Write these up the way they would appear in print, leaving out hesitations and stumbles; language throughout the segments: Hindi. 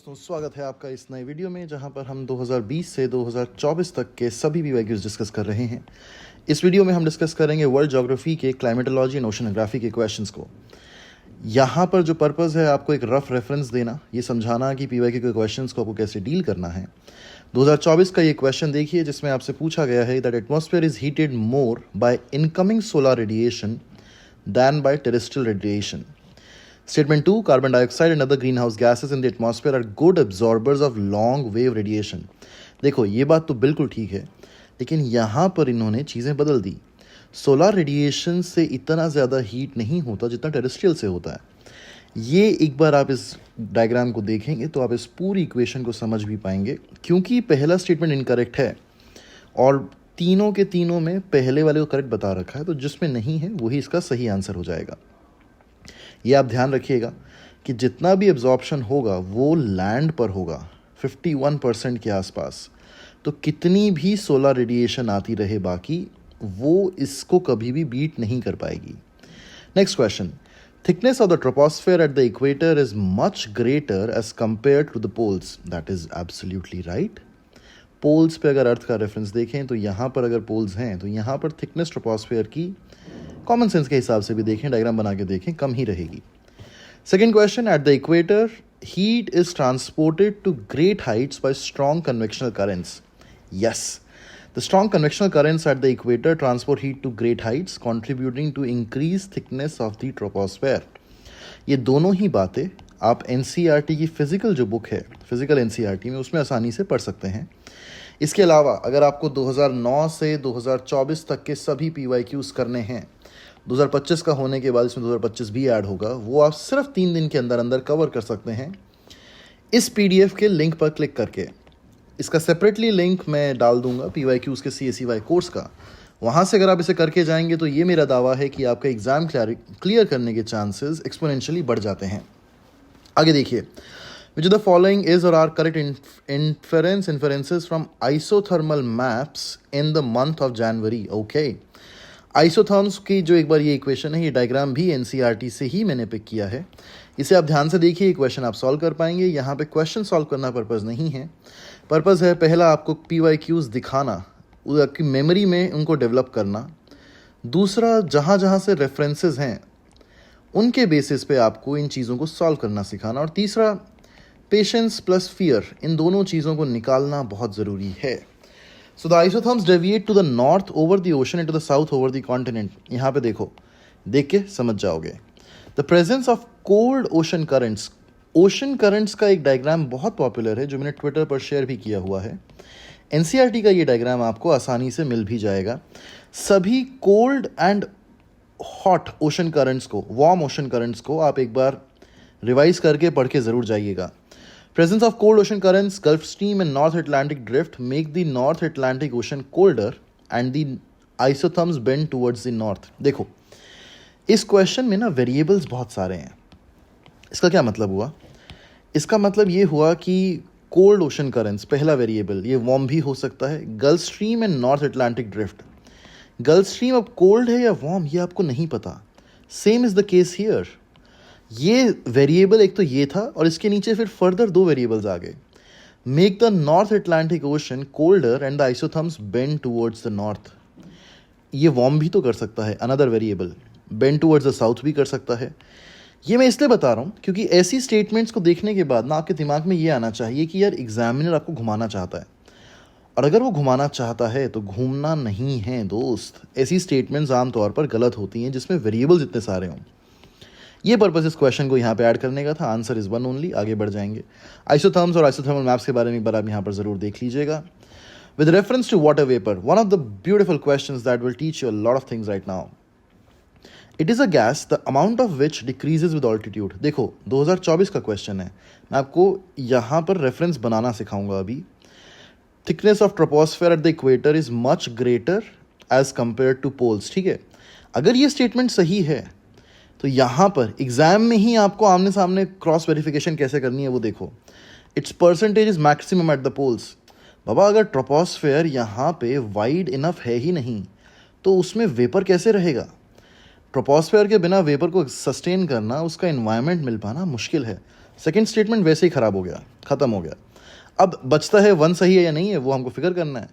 दोस्तों, स्वागत है आपका इस नए वीडियो में जहां पर हम 2020 से 2024 तक के सभी पीवाईक्यूज डिस्कस कर रहे हैं। इस वीडियो में हम डिस्कस करेंगे वर्ल्ड ज्योग्राफी के क्लाइमेटोलॉजी एंड ओशनोग्राफी के क्वेश्चंस को। यहाँ पर जो पर्पस है आपको एक रफ रेफरेंस देना, ये समझाना कि पीवाईक्यू के क्वेश्चंस को आपको कैसे डील करना है। 2024 का ये क्वेश्चन देखिए जिसमें आपसे पूछा गया है that atmosphere is heated more by incoming solar radiation than by terrestrial radiation. Statement 2, carbon dioxide and other greenhouse gases in the atmosphere are good absorbers of long wave radiation. देखो ये बात तो बिल्कुल ठीक है, लेकिन यहाँ पर इन्होंने चीज़ें बदल दी। सोलर रेडिएशन से इतना ज़्यादा हीट नहीं होता जितना टेरेस्ट्रियल से होता है। ये एक बार आप इस डायग्राम को देखेंगे तो आप इस पूरी इक्वेशन को समझ भी पाएंगे, क्योंकि पहला स्टेटमेंट इनकरेक्ट है और तीनों के तीनों में पहले वाले को करेक्ट बता रखा है, तो जिसमें नहीं है वही इसका सही आंसर हो जाएगा। ये आप ध्यान रखिएगा कि जितना भी एब्जॉर्प्शन होगा वो लैंड पर होगा 51% के आसपास। तो कितनी भी सोलर रेडिएशन आती रहे बाकी, वो इसको कभी भी बीट नहीं कर पाएगी। Next question, thickness of the troposphere at the equator is much greater as compare to the poles. That is absolutely right. Poles पे अगर अर्थ का रेफरेंस देखें तो यहाँ पर अगर पोल्स हैं तो यहाँ पर थिकनेस ट्रोपोस्फेयर की कॉमन सेंस के हिसाब से भी देखें, डायग्राम बना के देखें, कम ही रहेगी। Second question, at the equator heat is transported to great heights by strong convectional currents. Yes, the strong convectional currents at the equator transport heat to great heights contributing to increase thickness of the troposphere. ये दोनों ही बातें आप एनसीईआरटी की फिजिकल जो बुक है, फिजिकल एनसीईआरटी में, उसमें आसानी से पढ़ सकते हैं। इसके अलावा अगर आपको 2009 से 2024 तक के सभी पीवाईक्यूज करने हैं, 2025 का होने के बाद इसमें 2025 भी ऐड होगा, वो आप सिर्फ 3 दिन के अंदर अंदर कवर कर सकते हैं इस पीडीएफ के लिंक पर क्लिक करके। इसका सेपरेटली लिंक मैं डाल दूंगा पीवाईक्यूज के CSEY कोर्स का। वहाँ से अगर आप इसे करके जाएंगे तो ये मेरा दावा है कि आपका एग्ज़ाम क्लियर करने के चांसेस एक्सपोनेंशियली बढ़ जाते हैं। आगे देखिए, which of the following is or are correct inferences from isothermal maps in the month of January? Okay. Isotherms की जो एक बार ये इक्वेशन है, ये डायग्राम भी एनसीईआरटी से ही मैंने पिक किया है। इसे आप ध्यान से देखिए, इक्वेशन आप सॉल्व कर पाएंगे। यहाँ पे क्वेश्चन सॉल्व करना पर्पज़ नहीं है, पर्पज़ है पहला आपको पीवाईक्यूज दिखाना, आपकी मेमोरी में उनको डेवलप करना। दूसरा, जहाँ जहाँ से रेफरेंसेस हैं उनके बेसिस पे आपको इन चीज़ों को सॉल्व करना सिखाना। और तीसरा, पेशेंस प्लस फियर, इन दोनों चीज़ों को निकालना बहुत ज़रूरी है। So the isotherms deviate to the north over the ocean and to the south over the continent. यहाँ पे देखो, देख के समझ जाओगे। The presence of cold ocean currents, ocean currents का एक डायग्राम बहुत पॉपुलर है जो मैंने ट्विटर पर शेयर भी किया हुआ है। एनसीईआरटी का ये डायग्राम आपको आसानी से मिल भी जाएगा। सभी cold and hot ocean currents को, वार्म ओशन करंट्स को आप एक बार रिवाइज करके पढ़ के ज़रूर जाइएगा। Presence of cold ocean currents, Gulf Stream and North Atlantic drift make the North Atlantic Ocean colder and the isotherms bend towards the north. देखो, इस क्वेश्चन में ना वेरिएबल्स बहुत सारे हैं। इसका क्या मतलब हुआ? इसका मतलब ये हुआ कि कोल्ड ओशन करंट्स पहला वेरिएबल, ये वार्म भी हो सकता है। Gulf stream and north Atlantic drift, gulf stream अब कोल्ड है या वार्म ये आपको नहीं पता। Same is the case here. ये वेरिएबल एक तो ये था और इसके नीचे फिर फर्दर 2 वेरिएबल्स आ गए। Make the north Atlantic ocean colder and the isotherms bend towards the north. ये वार्म भी तो कर सकता है, another variable. Bend towards the south भी कर सकता है। ये मैं इसलिए बता रहा हूँ क्योंकि ऐसी स्टेटमेंट्स को देखने के बाद ना आपके दिमाग में ये आना चाहिए कि यार एग्जामिनर आपको घुमाना चाहता है, और अगर वो घुमाना चाहता है तो घूमना नहीं है दोस्त। ऐसी स्टेटमेंट्स आमतौर पर गलत होती हैं जिसमें वेरिएबल्स इतने सारे हों। ये पर्पस इस क्वेश्चन को यहाँ पे ऐड करने का था। Answer is 1 only. आगे बढ़ जाएंगे। आइसोथर्म्स और आइसोथर्मल मैप्स के बारे में एक बार आप यहाँ पर ज़रूर देख लीजिएगा। With reference to water vapour, one of the beautiful questions that will teach you a lot of things right now. It is a gas the amount of which decreases with altitude. देखो 2024 का क्वेश्चन है, मैं आपको यहाँ पर रेफरेंस बनाना सिखाऊंगा अभी। Thickness of troposphere at the equator is much greater as compare to poles. ठीक है, अगर ये स्टेटमेंट सही है तो यहाँ पर एग्जाम में ही आपको आमने सामने क्रॉस वेरिफिकेशन कैसे करनी है वो देखो। Its percentage is maximum at the poles. बाबा अगर ट्रोपोस्फेयर यहाँ पे वाइड इनफ है ही नहीं तो उसमें वेपर कैसे रहेगा? ट्रोपोस्फेयर के बिना वेपर को सस्टेन करना, उसका इन्वायरमेंट मिल पाना मुश्किल है। सेकेंड स्टेटमेंट वैसे ही खराब हो गया, ख़त्म हो गया। अब बचता है वन सही है या नहीं है, वो हमको फिक्र करना है।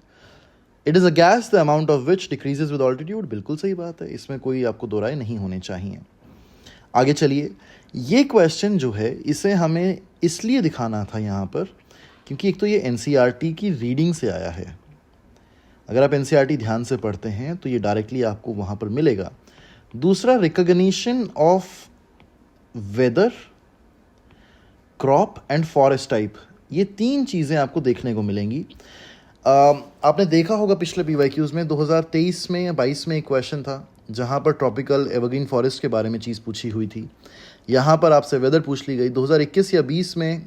It is a gas the amount of which decreases with altitude, बिल्कुल सही बात है, इसमें कोई आपको दो राय नहीं होने चाहिए। आगे चलिए, ये क्वेश्चन जो है इसे हमें इसलिए दिखाना था यहाँ पर क्योंकि एक तो ये एनसीईआरटी की रीडिंग से आया है। अगर आप एनसीईआरटी ध्यान से पढ़ते हैं तो ये डायरेक्टली आपको वहाँ पर मिलेगा। दूसरा, recognition of weather, crop and forest type, ये तीन चीज़ें आपको देखने को मिलेंगी। आपने देखा होगा पिछले पीवाईक्यूज़ में 2023 में या 22 में एक क्वेश्चन था जहाँ पर ट्रॉपिकल एवरग्रीन फॉरेस्ट के बारे में चीज़ पूछी हुई थी। यहाँ पर आपसे वेदर पूछ ली गई। 2021 या 20 में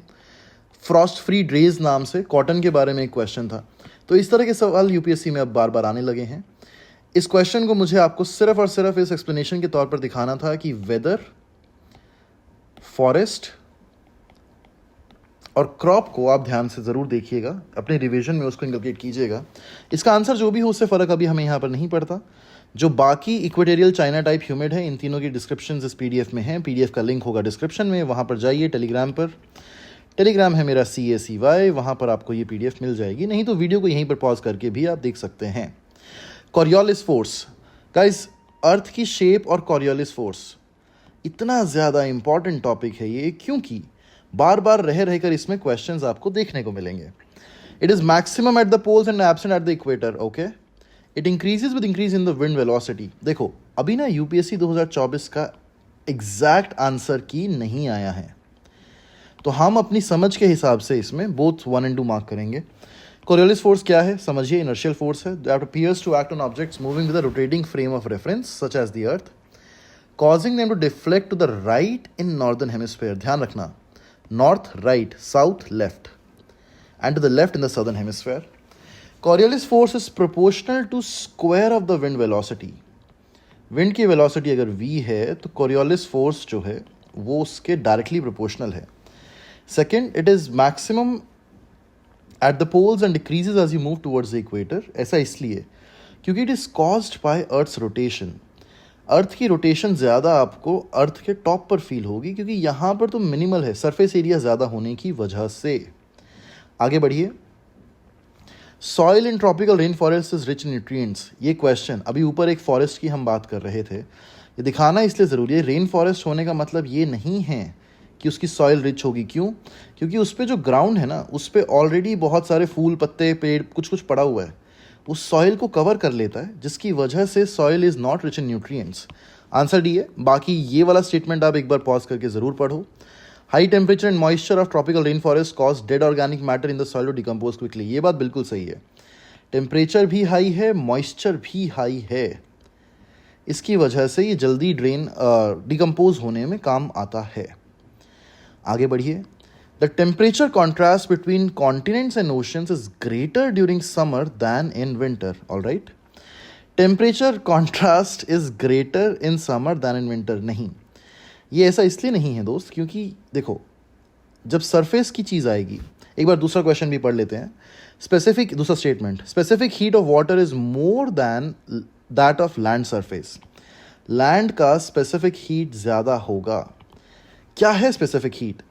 फ्रॉस्ट फ्री ड्रेज नाम से कॉटन के बारे में एक क्वेश्चन था। तो इस तरह के सवाल यूपीएससी में अब बार बार आने लगे हैं। इस क्वेश्चन को मुझे आपको सिर्फ और सिर्फ इस एक्सप्लेनेशन के तौर पर दिखाना था कि वेदर, फॉरेस्ट और क्रॉप को आप ध्यान से ज़रूर देखिएगा, अपने रिवीजन में उसको इंकलकेट कीजिएगा। इसका आंसर जो भी हो उससे फ़र्क अभी हमें यहाँ पर नहीं पड़ता। जो बाकी इक्वेटोरियल चाइना टाइप ह्यूमिड है, इन तीनों की डिस्क्रिप्शन इस पीडीएफ में है। पीडीएफ का लिंक होगा डिस्क्रिप्शन में, वहाँ पर जाइए। टेलीग्राम पर, टेलीग्राम है मेरा CACY, वहाँ पर आपको ये पीडीएफ मिल जाएगी। नहीं तो वीडियो को यहीं पर पॉज करके भी आप देख सकते हैं। कॉरियोलिस फोर्स, गाइस, अर्थ की शेप और कॉरियोलिस फोर्स इतना ज़्यादा इंपॉर्टेंट टॉपिक है ये, क्योंकि बार बार रह रहकर इसमें क्वेश्चंस आपको देखने को मिलेंगे। It is maximum at the poles and absent at the equator. Okay, it increases with increase in the wind velocity. देखो, अभी ना यूपीएससी 2024 का एग्जैक्ट आंसर की नहीं आया है, तो हम अपनी समझ के हिसाब से इसमें बोथ 1 and 2 मार्क करेंगे। कोरियोलिस फोर्स क्या है समझिए। इनर्शियल फोर्स है that appears to act on objects moving with a rotating frame of reference such as the earth, causing them to deflect to the right in northern hemisphere. ध्यान रखना, north right, south left, and to the left in the southern hemisphere. Coriolis force is proportional to square of the wind velocity. Wind की वेलोसिटी अगर v है तो कोरियोलिस फोर्स जो है वो उसके डायरेक्टली प्रोपोर्शनल है। Second, it is maximum at the poles and decreases as you move towards the equator. ऐसा इसलिए क्योंकि it is caused by earth's rotation. Earth की रोटेशन ज़्यादा आपको अर्थ के टॉप पर फील होगी क्योंकि यहाँ पर तो मिनिमल है, सरफेस एरिया ज़्यादा होने की वजह से। आगे बढ़िए। Soil in tropical rain forest is rich in nutrients. ये क्वेश्चन अभी ऊपर एक फॉरेस्ट की हम बात कर रहे थे, ये दिखाना इसलिए ज़रूरी है। रेन फॉरेस्ट होने का मतलब ये नहीं है कि उसकी सॉइल रिच होगी। क्यों? क्योंकि उस पर जो ग्राउंड है ना, उस पर ऑलरेडी बहुत सारे फूल, पत्ते, पेड़, कुछ कुछ पड़ा हुआ है, उस सॉइल को कवर कर लेता है, जिसकी वजह से soil is not rich in nutrients. Answer D है। बाकी ये वाला स्टेटमेंट आप एक बार पॉज करके ज़रूर पढ़ो। High temperature and moisture of tropical rain forest cause dead organic matter in the soil to decompose quickly. ये बात बिल्कुल सही है। टेम्परेचर भी हाई है, मॉइस्चर भी हाई है, इसकी वजह से ये जल्दी डिकम्पोज होने में काम आता है। आगे बढ़िए। The temperature contrast between continents and oceans is greater during summer than in winter. All right? Temperature contrast is greater in summer than in winter. नहीं, ये ऐसा इसलिए नहीं है दोस्त, क्योंकि देखो, जब सरफेस की चीज़ आएगी, एक बार दूसरा क्वेश्चन भी पढ़ लेते हैं। स्पेसिफिक, दूसरा statement, specific heat of water is more than that of land surface. Land का स्पेसिफिक हीट ज़्यादा होगा। क्या है specific heat?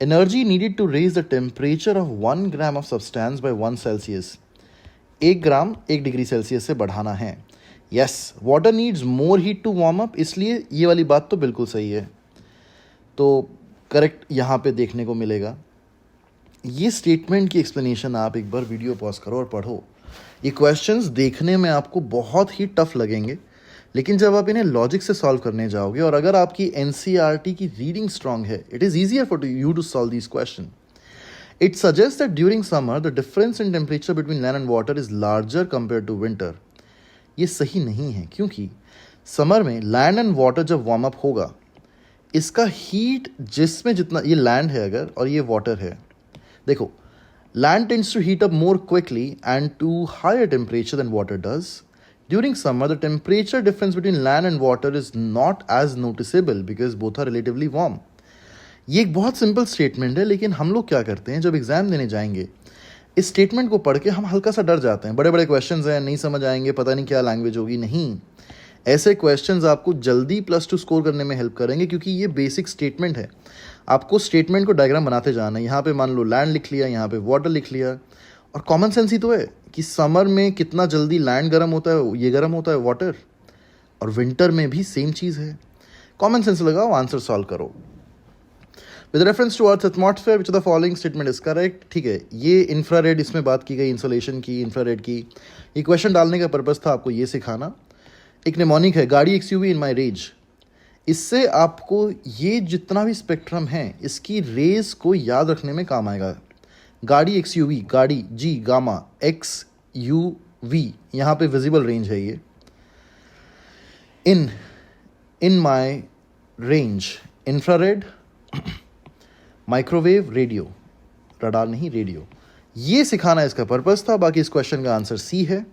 Energy needed to raise the temperature of 1 gram of substance by 1 Celsius. 1 gram 1 degree Celsius से बढ़ाना है। Yes, water needs more heat to warm up, इसलिए ये वाली बात तो बिल्कुल सही है, तो करेक्ट यहाँ पे देखने को मिलेगा। ये स्टेटमेंट की एक्सप्लेनेशन आप एक बार वीडियो पॉज करो और पढ़ो। ये क्वेश्चंस देखने में आपको बहुत ही टफ लगेंगे, लेकिन जब आप इन्हें लॉजिक से सॉल्व करने जाओगे और अगर आपकी एनसीईआरटी की रीडिंग स्ट्रांग है, it is easier for you to solve this question. It suggest that during summer the difference in temperature between land and water is larger compare to winter. ये सही नहीं है, क्योंकि समर में लैंड एंड वाटर जब वार्म अप होगा, इसका हीट जिसमें जितना, ये लैंड है अगर और ये वाटर है, देखो, land tends to heat up more quickly and to higher temperature than water does. During summer, the temperature difference between land and water is not as noticeable because both are relatively warm. ये एक बहुत सिंपल स्टेटमेंट है, लेकिन हम लोग क्या करते हैं, जब एग्जाम देने जाएंगे इस स्टेटमेंट को पढ़ के हम हल्का सा डर जाते हैं। बड़े बड़े क्वेश्चंस हैं, नहीं समझ आएंगे, पता नहीं क्या लैंग्वेज होगी। नहीं, ऐसे क्वेश्चंस आपको जल्दी +2 स्कोर करने में हेल्प करेंगे, क्योंकि ये बेसिक स्टेटमेंट है। आपको स्टेटमेंट को डायग्राम बनाते जाना है। यहाँ पे मान लो लैंड लिख लिया, यहाँ पे वाटर लिख लिया, और कॉमन सेंस ही तो है कि समर में कितना जल्दी लैंड गर्म होता है, ये गर्म होता है वाटर, और विंटर में भी सेम चीज़ है। कॉमन सेंस लगाओ, आंसर सॉल्व करो। With reference to earth atmosphere which the following statement is correct. ठीक है, ये इंफ्रारेड इसमें बात की गई, इंसोलेशन की, इंफ्रारेड की। ये क्वेश्चन डालने का पर्पज़ था आपको ये सिखाना। एक निमोनिक है, गाड़ी एक्सयूवी इन माई रेंज। इससे आपको ये जितना भी स्पेक्ट्रम है इसकी रेज को याद रखने में काम आएगा। गाड़ी एक्सयूवी, गाड़ी G gamma, X U V, यहाँ पे विजिबल रेंज है ये। In my range, infrared, microwave, radio, radar नहीं रेडियो, ये सिखाना इसका पर्पस था। बाकी इस क्वेश्चन का आंसर सी है।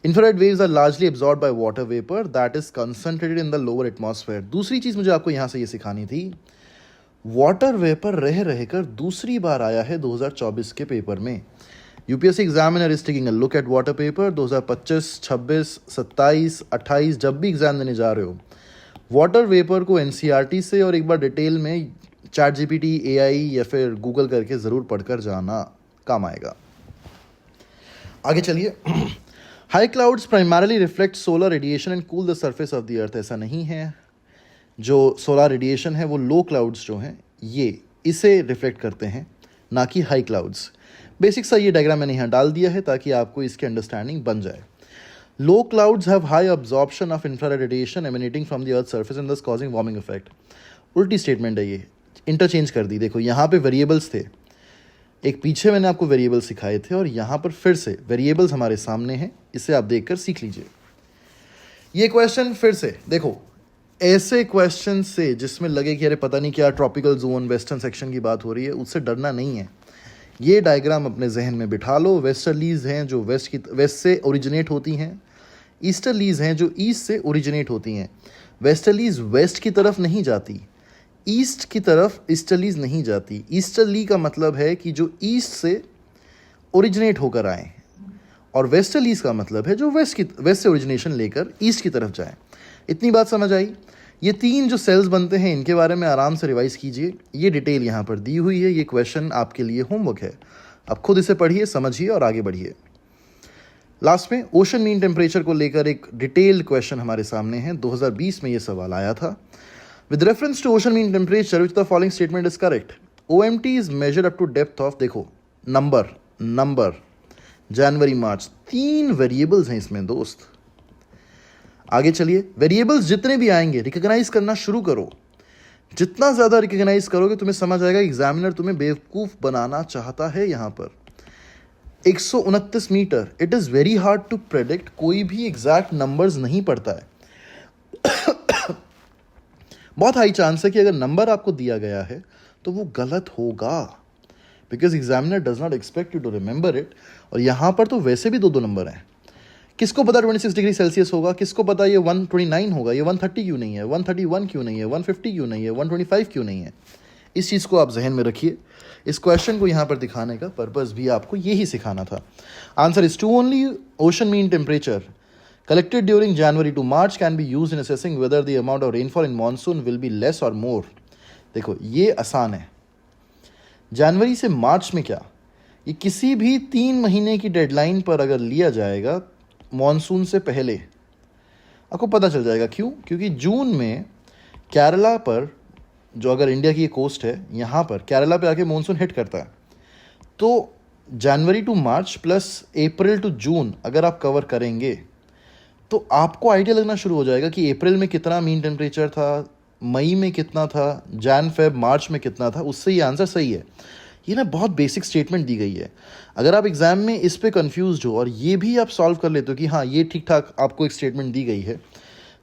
Infrared waves are largely absorb by water vapour that is concentrated in the lower atmosphere. दूसरी चीज मुझे आपको यहां से ये सिखानी थी, वाटर वेपर रहकर दूसरी बार आया है 2024 के पेपर में। UPSC examiner is taking a look at water vapour 2025, 26, 27, 28। जब भी एग्जाम देने जा रहे हो, वाटर वेपर को एनसीईआरटी से और एक बार डिटेल में चैट जीपीटी, एआई या फिर गूगल करके ज़रूर पढ़कर जाना, काम आएगा। आगे चलिए। High clouds primarily reflect solar radiation and cool the surface of the earth. ऐसा नहीं है, जो सोलर रेडिएशन है वो लो क्लाउड्स जो हैं ये इसे रिफ्लेक्ट करते हैं, ना कि हाई क्लाउड्स। बेसिक सा ये डायग्राम मैंने यहाँ डाल दिया है ताकि आपको इसकी अंडरस्टैंडिंग बन जाए। Low clouds have high absorption of infrared radiation emanating from the earth surface and thus causing warming effect. उल्टी स्टेटमेंट है ये, इंटरचेंज कर दी। देखो यहाँ पे वेरिएबल्स थे, एक पीछे मैंने आपको वेरिएबल्स सिखाए थे और यहाँ पर फिर से वेरिएबल्स हमारे सामने हैं, इसे आप देखकर सीख लीजिए। ये क्वेश्चन फिर से देखो, ऐसे क्वेश्चन से जिसमें लगे कि अरे पता नहीं क्या ट्रॉपिकल जोन वेस्टर्न सेक्शन की बात हो रही है, उससे डरना नहीं है। ये डायग्राम अपने जहन में बिठा लो। वेस्टर्लीज हैं जो वेस्ट से ओरिजिनेट होती हैं, ईस्टर्लीज हैं जो ईस्ट से ओरिजिनेट होती हैं। वेस्टर्लीज वेस्ट की तरफ नहीं जाती, ईस्ट की तरफ ईस्टर्लीज नहीं जाती। ईस्टर्ली का मतलब है कि जो ईस्ट से ओरिजिनेट होकर आए, और वेस्टर्लीज का मतलब है जो वेस्ट से ओरिजिनेशन लेकर ईस्ट की तरफ जाए। इतनी बात समझ आई। ये तीन जो सेल्स बनते हैं इनके बारे में आराम से रिवाइज कीजिए, ये डिटेल यहाँ पर दी हुई है। ये क्वेश्चन आपके लिए होमवर्क है, आप खुद इसे पढ़िए, समझिए और आगे बढ़िए। लास्ट में ओशन मीन टेम्परेचर को लेकर एक डिटेल्ड क्वेश्चन हमारे सामने है। 2020 में ये सवाल आया था। With reference to ocean mean temperature which the following statement is correct. OMT is measured up to depth of, देखो नंबर जनवरी मार्च, 3 वेरिएबल्स हैं इसमें दोस्त। आगे चलिए, वेरिएबल्स जितने भी आएंगे रिकॉग्नाइज करना शुरू करो। जितना ज़्यादा रिकॉग्नाइज करोगे तुम्हें समझ आएगा एग्जामिनर तुम्हें बेवकूफ़ बनाना चाहता है। यहाँ पर 129 metre, it is very hard to predict. कोई भी एग्जैक्ट नंबर्स नहीं पड़ता है। बहुत हाई चांस है कि अगर नंबर आपको दिया गया है तो वो गलत होगा, because examiner does not expect you to remember it. और यहाँ पर तो वैसे भी 2 नंबर हैं। किसको पता 26 डिग्री सेल्सियस होगा, किसको पता ये 129 होगा, ये 130 क्यों नहीं है, 131 क्यों नहीं है, 150 क्यों नहीं है, 125 क्यों नहीं है। इस चीज़ को आप जहन में रखिए। इस क्वेश्चन को यहाँ पर दिखाने का पर्पस भी आपको यही सिखाना था। Answer is 2 only. Ocean mean temperature collected during January to March can be used in assessing whether the amount of rainfall in monsoon will be less or more। देखो ये आसान है। जनवरी से मार्च में क्या, ये किसी भी 3 महीने की डेडलाइन पर अगर लिया जाएगा मॉनसून से पहले, आपको पता चल जाएगा। क्यों? क्योंकि जून में केरला पर, जो अगर इंडिया की कोस्ट है, यहाँ पर केरला पे आके मॉनसून हिट करता है। तो January to March plus April to June अगर आप कवर करेंगे तो आपको आइडिया लगना शुरू हो जाएगा कि अप्रैल में कितना मीन टेम्परेचर था, मई में कितना था, जैन फेब मार्च में कितना था। उससे ये आंसर सही है। ये ना बहुत बेसिक स्टेटमेंट दी गई है। अगर आप एग्जाम में इस पे कंफ्यूज हो और ये भी आप सॉल्व कर लेते हो कि हाँ ये ठीक ठाक आपको एक स्टेटमेंट दी गई है,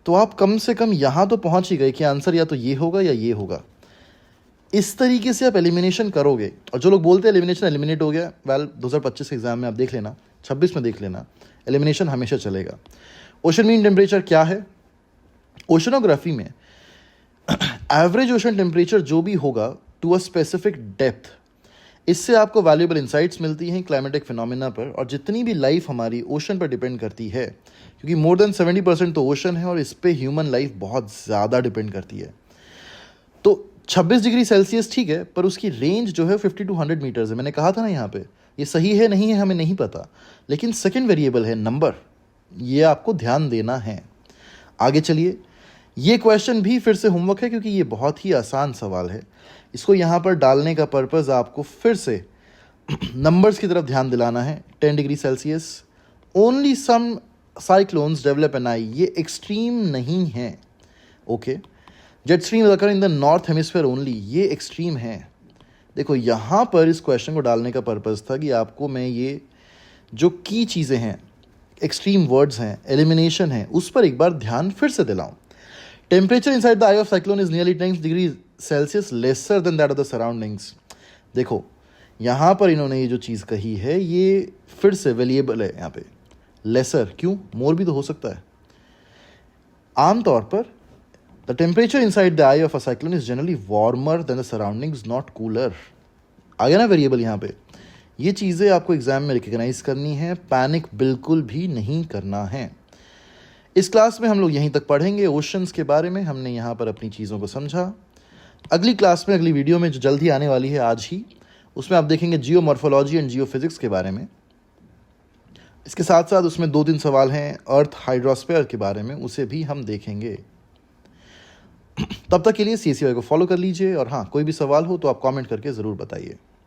तो आप कम से कम यहाँ तो पहुँच ही गए कि आंसर या तो ये होगा या ये होगा। इस तरीके से आप एलिमिनेशन करोगे। और जो लोग बोलते हैं एलिमिनेशन एलिमिनेट हो गया, वेल 2025 के एग्जाम में आप देख लेना, 26 में देख लेना, एलिमिनेशन हमेशा चलेगा। ओशन मीन टेम्परेचर क्या है? ओशनोग्राफी में एवरेज ओशन टेम्परेचर जो भी होगा टू अ स्पेसिफिक डेप्थ, इससे आपको वैल्यूएबल इंसाइट्स मिलती हैं क्लाइमेटिक फिनोमेना पर। और जितनी भी लाइफ हमारी ओशन पर डिपेंड करती है, क्योंकि मोर देन 70% तो ओशन है और इस पर ह्यूमन लाइफ बहुत ज़्यादा डिपेंड करती है। तो 26 डिग्री सेल्सियस ठीक है, पर उसकी रेंज जो है 50 to 100 मीटर्स है। मैंने कहा था ना यहाँ पे, ये सही है नहीं है हमें नहीं पता, लेकिन सेकंड वेरिएबल है नंबर, ये आपको ध्यान देना है। आगे चलिए, ये क्वेश्चन भी फिर से होमवर्क है क्योंकि ये बहुत ही आसान सवाल है। इसको यहाँ पर डालने का पर्पज़ आपको फिर से नंबर्स की तरफ ध्यान दिलाना है। 10 degree Celsius, only some cyclones develop an eye, ये एक्सट्रीम नहीं है। Okay, jet stream occur in the north hemisphere only, ये एक्सट्रीम है। देखो यहाँ पर इस क्वेश्चन को डालने का पर्पज़ था कि आपको मैं ये जो की चीज़ें हैं, एक्सट्रीम वर्ड्स हैं, एलिमिनेशन है, उस पर एक बार ध्यान फिर से दिलाऊं। Temperature inside the eye of cyclone is nearly 10 degree Celsius lesser than that of the surroundings. देखो यहाँ पर इन्होंने ये जो चीज़ कही है ये फिर से वेरिएबल है यहाँ पे, लेसर क्यों, मोर भी तो हो सकता है। आमतौर पर the temperature inside the eye of a cyclone is generally warmer than the surroundings, not cooler. आ गया ना वेरिएबल यहाँ पे। ये चीज़ें आपको एग्जाम में रिकग्नाइज करनी है, पैनिक बिल्कुल भी नहीं करना है। इस क्लास में हम लोग यहीं तक पढ़ेंगे। ओशंस के बारे में हमने यहाँ पर अपनी चीज़ों को समझा। अगली क्लास में, अगली वीडियो में जो जल्द ही आने वाली है आज ही, उसमें आप देखेंगे जियोमॉर्फोलॉजी एंड जियोफिजिक्स के बारे में। इसके साथ साथ उसमें 2-3 सवाल हैं अर्थ हाइड्रोस्फीयर के बारे में, उसे भी हम देखेंगे। तब तक के लिए CSEY को फॉलो कर लीजिए, और हाँ, कोई भी सवाल हो तो आप कमेंट करके ज़रूर बताइए।